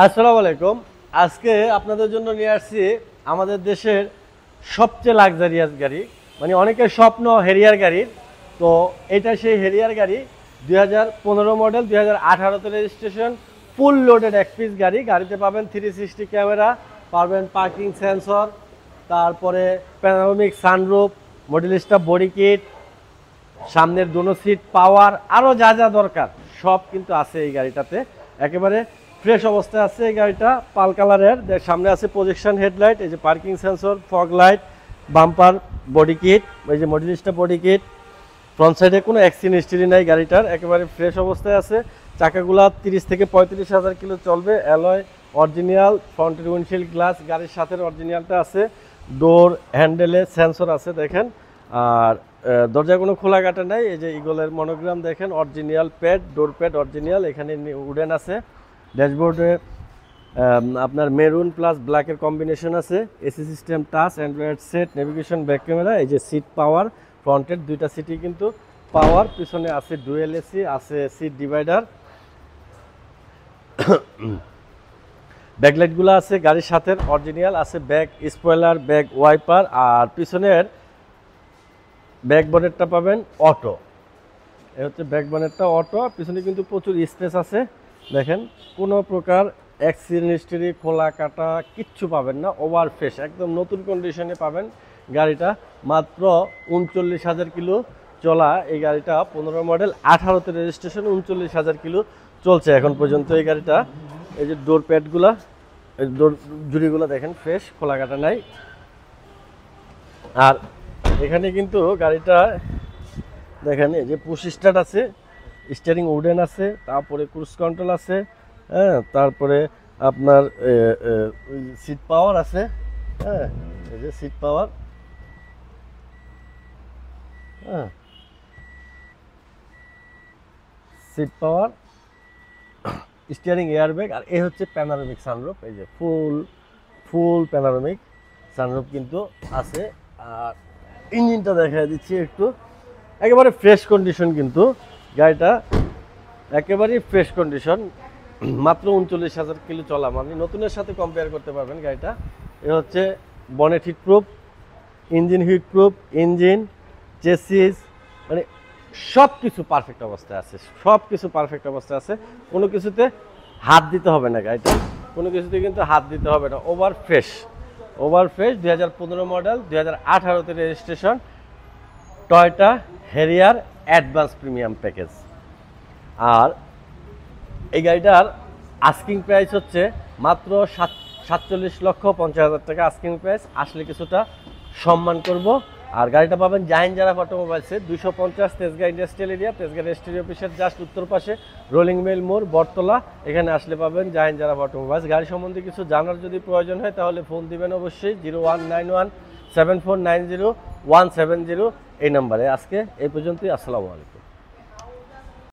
আসসালামু আলাইকুম। আজকে আপনাদের জন্য নিয়ে আসছি আমাদের দেশের সবচেয়ে লাক্সারিয়াস গাড়ি, মানে অনেকের স্বপ্ন হেরিয়ার গাড়ির। তো এটা সেই হেরিয়ার গাড়ি, 2015 মডেল, 2018তে রেজিস্ট্রেশন, ফুল লোডেড এক পিস গাড়ি। গাড়িতে পাবেন 360 ক্যামেরা, পাবেন পার্কিং সেন্সর, তারপরে panoramic sunroof, model staff body kit, সামনের দুনো সিট পাওয়ার, আরও যা যা দরকার সব কিন্তু আছে এই গাড়িটাতে। একেবারে ফ্রেশ অবস্থায় আছে এই গাড়িটা, পাল কালারের। সামনে আছে প্রজেকশন হেডলাইট, এই যে parking sensor, fog light, bumper, body kit, এই যে model staff body kit. Front সাইডে কোনো অ্যাক্সিডেন্ট হিস্ট্রি নাই গাড়িটার, একেবারে ফ্রেশ অবস্থায় আছে। চাকাগুলা 30 থেকে 35,000 কিলো চলবে। অ্যালয় অরিজিনাল, ফ্রন্টের উইন্ডশিল্ড গ্লাস গাড়ির সাথে অরিজিনালটা আছে। ডোর হ্যান্ডেলে সেন্সর আছে দেখেন। আর দরজা কোনো খোলা কাটা নাই। এই যে ইগলের মনোগ্রাম দেখেন, অরিজিনাল প্যাড, ডোর প্যাড অরিজিনাল, এখানে উডেন আছে। ড্যাশবোর্ডে আপনার মেরুন প্লাস ব্ল্যাকের কম্বিনেশন আছে। AC system, touch, Android set, navigation, back camera. এই যে সিট পাওয়ার, ফ্রন্টের দুইটা সিটই কিন্তু পাওয়ার, পিছনে আছে ডুয়েল এসি, আছে সিট ডিভাইডার। ব্যাকলাইটগুলো আছে গাড়ির সাথে অরিজিনাল আছে। ব্যাক স্পয়লার, ব্যাক ওয়াইপার, আর পিছনের ব্যাক বনেটটা পাবেন অটো। এ হচ্ছে ব্যাক বনেটটা অটো। পিছনে কিন্তু প্রচুর স্পেস আছে দেখেন, কোনো প্রকার অ্যাক্সিডেন্ট হিস্ট্রি, খোলা কাটা কিচ্ছু পাবেন না। ওভার ফ্রেশ, একদম নতুন কন্ডিশনে পাবেন গাড়িটা। মাত্র 39,000 কিলো চলা এই গাড়িটা, 15 মডেল, 18তে রেজিস্ট্রেশন, 39,000 কিলো চলছে এখন পর্যন্ত এই গাড়িটা। এই যে ডোর প্যাডগুলা, এই ডোর জুড়িগুলো দেখেন ফ্রেশ, খোলা কাটা নাই। আর এখানে কিন্তু গাড়িটা দেখেন, এই যে পুশ স্টার্ট আছে, স্টিয়ারিং উডেন আছে, তারপরে ক্রুজ কন্ট্রোল আছে, হ্যাঁ, তারপরে আপনার সিট পাওয়ার আছে, হ্যাঁ, এই যে সিট পাওয়ার, হ্যাঁ, সিট পাওয়ার, স্টিয়ারিং এয়ারব্যাগ। আর এই হচ্ছে প্যানোরামিক সানরুফ, এই যে ফুল প্যানোরামিক সানরুফ কিন্তু আছে। আর ইঞ্জিনটা দেখা দিচ্ছি একটু, একেবারে ফ্রেশ কন্ডিশন কিন্তু গাড়িটা, একেবারেই ফ্রেশ কন্ডিশন। মাত্র 39,000 কিলো চলা, মানে নতুনের সাথে কম্পেয়ার করতে পারবেন গাড়িটা। এ হচ্ছে bonnet heat proof, engine heat proof, engine, chassis, মানে সব কিছু পারফেক্ট অবস্থায় আছে, সব কিছু পারফেক্ট অবস্থায় আছে। কোনো কিছুতে হাত দিতে হবে না গাড়িটা, কোনো কিছুতে কিন্তু হাত দিতে হবে না। ওভার ফ্রেশ 2015 মডেল, 2018তে registration, Toyota Harrier advance premium package. আর এই গাড়িটার আস্কিং প্রাইস হচ্ছে মাত্র 47,50,000 টাকা আস্কিং প্রাইস। আসলে কিছুটা সম্মান করব। আর গাড়িটা পাবেন Jahin জারাফ অটোমোবাইলসে, 250 Tejgaon industrial area, Tejgaon registry অফিসের জাস্ট উত্তর পাশে, রোলিং মিল মোড়, বটতলা। এখানে আসলে পাবেন জাহিন জারাফ অটোমোবাইলস। গাড়ি সম্বন্ধে কিছু জানার যদি প্রয়োজন হয় তাহলে ফোন দিবেন অবশ্যই 0191 7490 170 এই নাম্বারে। আজকে এই পর্যন্তই। আসসালামু আলাইকুম।